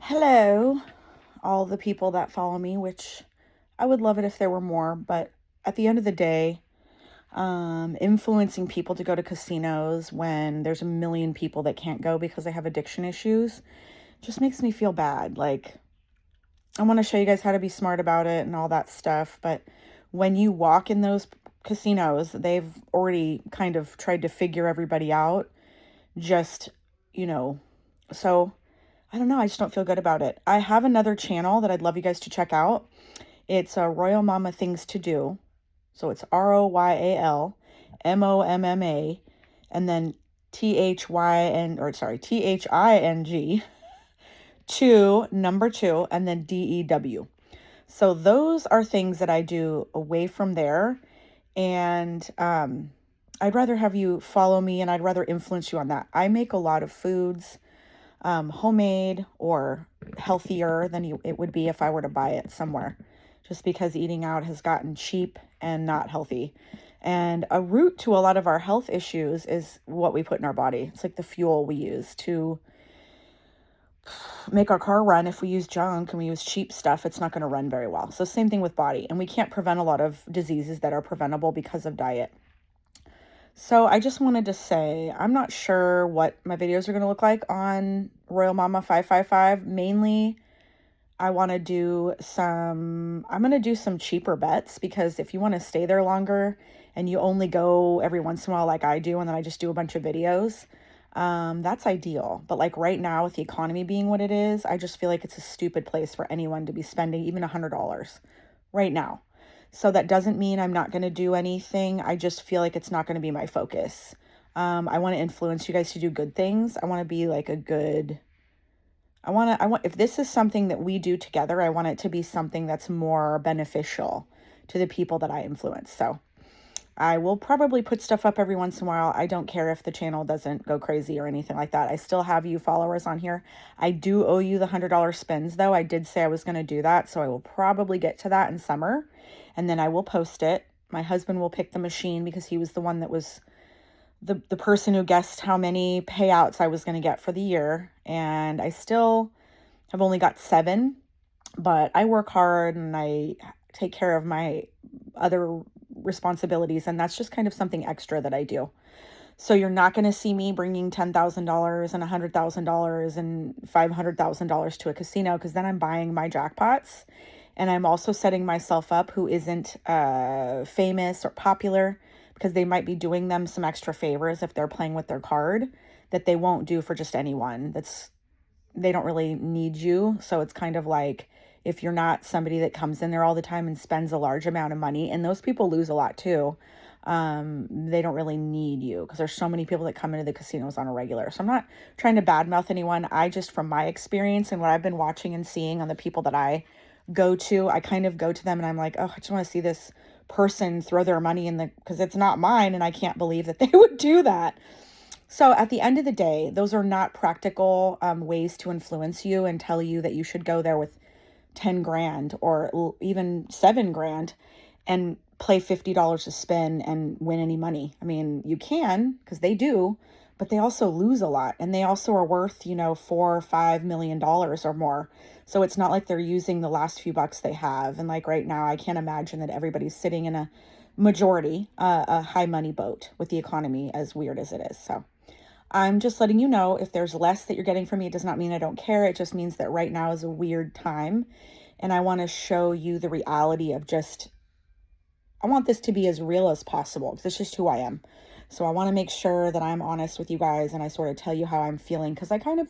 Hello, all the people that follow me, which I would love it if there were more, but at the end of the day, influencing people to go to casinos when there's a million people that can't go because they have addiction issues just makes me feel bad. Like, I want to show you guys how to be smart about it and all that stuff, but when you walk in those casinos, they've already kind of tried to figure everybody out. Just, you know, so I don't know. I just don't feel good about it. I have another channel that I'd love you guys to check out. It's Royal Mama Things to Do. So it's ROYALMOMMA and then THYN, number two, and then DEW. So those are things that I do away from there. And I'd rather have you follow me and I'd rather influence you on that. I make a lot of foods, homemade or healthier than it would be if I were to buy it somewhere, just because eating out has gotten cheap and not healthy. And a root to a lot of our health issues is what we put in our body. It's like the fuel we use to make our car run. If we use junk and we use cheap stuff, it's not going to run very well. So same thing with body. And we can't prevent a lot of diseases that are preventable because of diet. So I just wanted to say, I'm not sure what my videos are going to look like on Royal Mama 555. Mainly, I'm going to do some cheaper bets, because if you want to stay there longer and you only go every once in a while like I do, and then I just do a bunch of videos, that's ideal. But like right now with the economy being what it is, I just feel like it's a stupid place for anyone to be spending even $100 right now. So that doesn't mean I'm not going to do anything. I just feel like it's not going to be my focus. I want to influence you guys to do good things. I want to be like if this is something that we do together, I want it to be something that's more beneficial to the people that I influence. So I will probably put stuff up every once in a while. I don't care if the channel doesn't go crazy or anything like that. I still have you followers on here. I do owe you the $100 spins though. I did say I was going to do that. So I will probably get to that in summer, and then I will post it. My husband will pick the machine because he was the one that was the person who guessed how many payouts I was going to get for the year. And I still have only got 7, but I work hard and I take care of my other responsibilities, and that's just kind of something extra that I do. So you're not going to see me bringing $10,000 and $100,000 and $500,000 to a casino, because then I'm buying my jackpots, and I'm also setting myself up who isn't famous or popular, because they might be doing them some extra favors if they're playing with their card that they won't do for just anyone. They don't really need you. So it's kind of like, if you're not somebody that comes in there all the time and spends a large amount of money, and those people lose a lot too, they don't really need you, because there's so many people that come into the casinos on a regular. So I'm not trying to badmouth anyone. I just, from my experience and what I've been watching and seeing on the people that I go to, I kind of go to them and I'm like, oh, I just want to see this person throw their money because it's not mine, and I can't believe that they would do that. So at the end of the day, those are not practical ways to influence you and tell you that you should go there with 10 grand or even 7 grand and play $50 a spin and win any money. I mean, you can, because they do, but they also lose a lot, and they also are worth, $4 or $5 million or more. So it's not like they're using the last few bucks they have. And like right now, I can't imagine that everybody's sitting in a majority, a high money boat with the economy as weird as it is. So I'm just letting you know, if there's less that you're getting from me, it does not mean I don't care. It just means that right now is a weird time. And I want to show you the reality of I want this to be as real as possible, because it's just who I am. So I want to make sure that I'm honest with you guys, and I sort of tell you how I'm feeling, because I kind of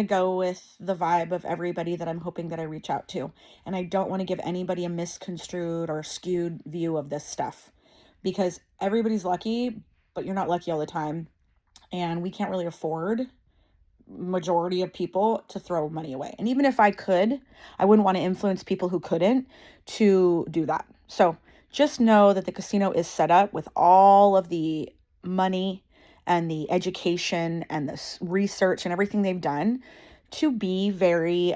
go with the vibe of everybody that I'm hoping that I reach out to. And I don't want to give anybody a misconstrued or skewed view of this stuff, because everybody's lucky, but you're not lucky all the time. And we can't really afford majority of people to throw money away. And even if I could, I wouldn't want to influence people who couldn't to do that. So just know that the casino is set up with all of the money and the education and the research and everything they've done to be very,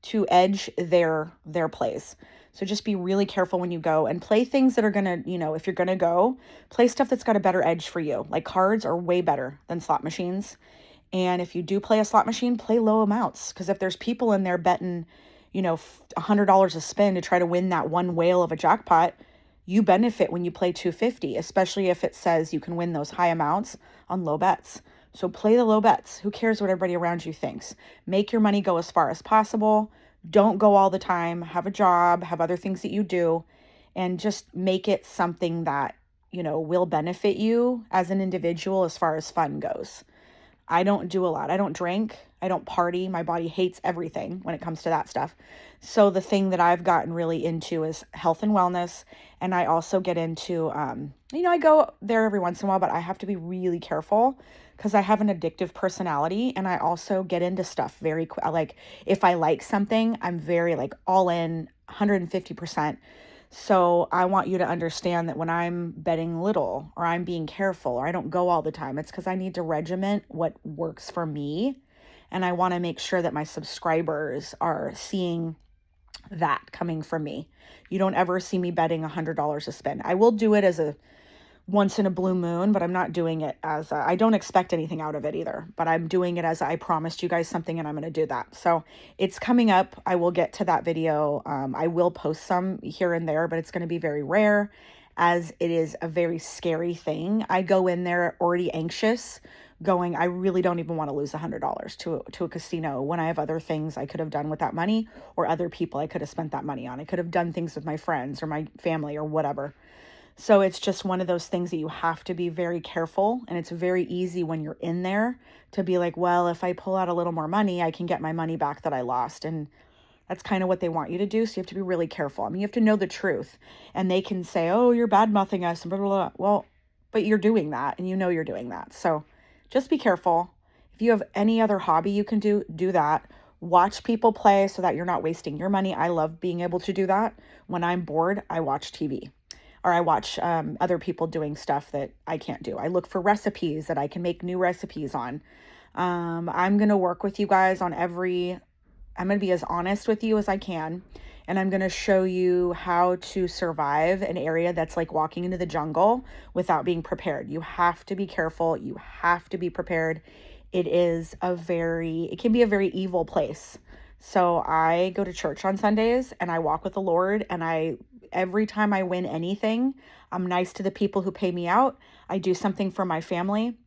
to edge their plays. So just be really careful when you go, and play things that are going to, if you're going to go, play stuff that's got a better edge for you. Like cards are way better than slot machines. And if you do play a slot machine, play low amounts. Because if there's people in there betting, $100 a spin to try to win that one whale of a jackpot, you benefit when you play 250, especially if it says you can win those high amounts on low bets. So play the low bets. Who cares what everybody around you thinks? Make your money go as far as possible. Don't go all the time. Have a job, have other things that you do, and just make it something that, will benefit you as an individual as far as fun goes. I don't do a lot. I don't drink. I don't party. My body hates everything when it comes to that stuff. So the thing that I've gotten really into is health and wellness. And I also get into, I go there every once in a while, but I have to be really careful because I have an addictive personality. And I also get into stuff very quick. Like if I like something, I'm very like all in 150%. So I want you to understand that when I'm betting little or I'm being careful or I don't go all the time, it's because I need to regiment what works for me. And I want to make sure that my subscribers are seeing that coming from me. You don't ever see me betting $100 a spin. I will do it as a once in a blue moon, but I'm not doing it as I don't expect anything out of it either, but I'm doing it as I promised you guys something and I'm going to do that. So it's coming up. I will get to that video. I will post some here and there, but it's going to be very rare as it is a very scary thing. I go in there already anxious going, I really don't even want to lose $100 to a casino when I have other things I could have done with that money or other people I could have spent that money on. I could have done things with my friends or my family or whatever. So it's just one of those things that you have to be very careful. And it's very easy when you're in there to be like, well, if I pull out a little more money, I can get my money back that I lost. And that's kind of what they want you to do. So you have to be really careful. I mean, you have to know the truth. And they can say, oh, you're bad mouthing us and blah, blah, blah. Well, but you're doing that and you're doing that. So just be careful. If you have any other hobby you can do that. Watch people play so that you're not wasting your money. I love being able to do that. When I'm bored, I watch TV. Or I watch other people doing stuff that I can't do. I look for recipes that I can make new recipes on. I'm going to work with you guys on I'm going to be as honest with you as I can. And I'm going to show you how to survive an area that's like walking into the jungle without being prepared. You have to be careful. You have to be prepared. It can be a very evil place. So I go to church on Sundays and I walk with the Lord, and every time I win anything, I'm nice to the people who pay me out. I do something for my family.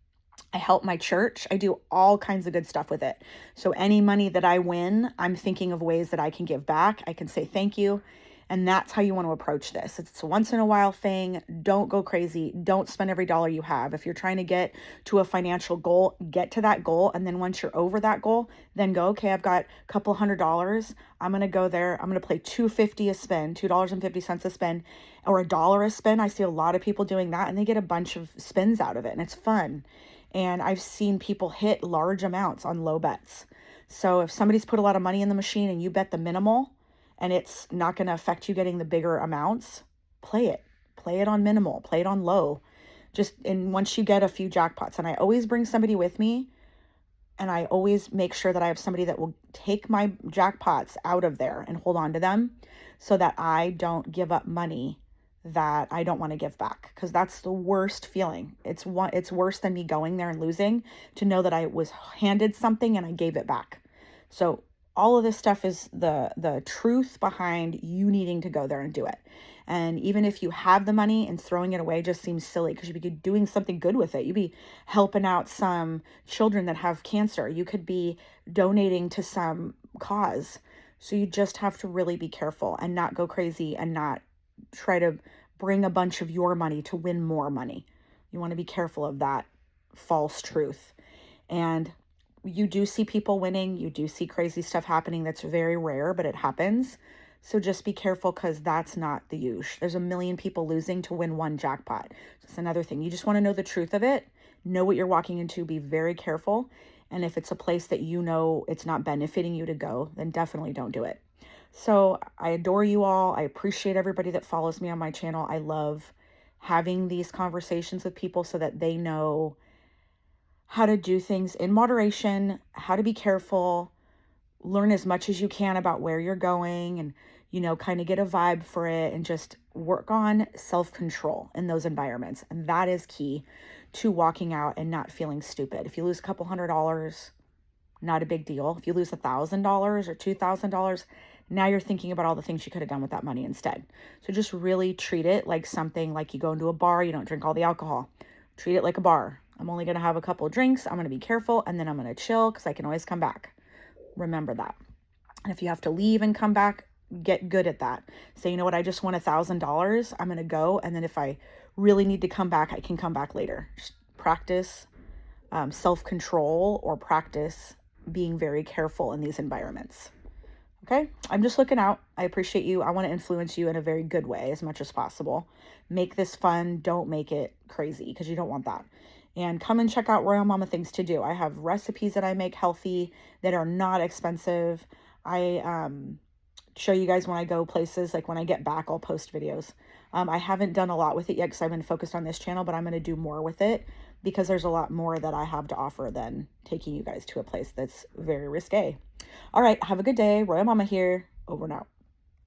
I help my church. I do all kinds of good stuff with it. So any money that I win, I'm thinking of ways that I can give back. I can say thank you. And that's how you want to approach this. It's a once in a while thing. Don't go crazy. Don't spend every dollar you have. If you're trying to get to a financial goal, get to that goal. And then once you're over that goal, then go, okay, I've got a couple $100. I'm going to go there. I'm going to play $2.50 a spin, $2.50 a spin, or $1 a spin. I see a lot of people doing that and they get a bunch of spins out of it and it's fun. And I've seen people hit large amounts on low bets. So if somebody's put a lot of money in the machine and you bet the minimal, and it's not going to affect you getting the bigger amounts, play it on minimal, play it on low. And once you get a few jackpots, and I always bring somebody with me, and I always make sure that I have somebody that will take my jackpots out of there and hold on to them so that I don't give up money that I don't want to give back, because that's the worst feeling. It's worse than me going there and losing, to know that I was handed something and I gave it back. So all of this stuff is the truth behind you needing to go there and do it. And even if you have the money, and throwing it away just seems silly, because you'd be doing something good with it. You'd be helping out some children that have cancer. You could be donating to some cause. So you just have to really be careful and not go crazy and not try to bring a bunch of your money to win more money. You want to be careful of that false truth. And you do see people winning. You do see crazy stuff happening. That's very rare, but it happens. So just be careful, because that's not the usual. There's a million people losing to win one jackpot. That's another thing. You just want to know the truth of it. Know what you're walking into. Be very careful. And if it's a place that you know it's not benefiting you to go, then definitely don't do it. So I adore you all. I appreciate everybody that follows me on my channel. I love having these conversations with people so that they know how to do things in moderation, how to be careful, learn as much as you can about where you're going, and, kind of get a vibe for it, and just work on self-control in those environments. And that is key to walking out and not feeling stupid. If you lose a couple $100, not a big deal. If you lose $1,000 or $2,000, now you're thinking about all the things you could have done with that money instead. So just really treat it like something like you go into a bar, you don't drink all the alcohol. Treat it like a bar. I'm only going to have a couple of drinks. I'm going to be careful, and then I'm going to chill because I can always come back. Remember that. And if you have to leave and come back, get good at that. Say, you know what, I just won $1,000. I'm going to go. And then if I really need to come back, I can come back later. Just practice self-control, or practice being very careful in these environments. Okay, I'm just looking out. I appreciate you. I want to influence you in a very good way as much as possible. Make this fun. Don't make it crazy, because you don't want that. And come and check out Royal Mama Things to Do. I have recipes that I make healthy that are not expensive. I show you guys when I go places, like when I get back, I'll post videos. I haven't done a lot with it yet because I've been focused on this channel, but I'm going to do more with it because there's a lot more that I have to offer than taking you guys to a place that's very risque. All right, have a good day. Royal Mama here. Over and out.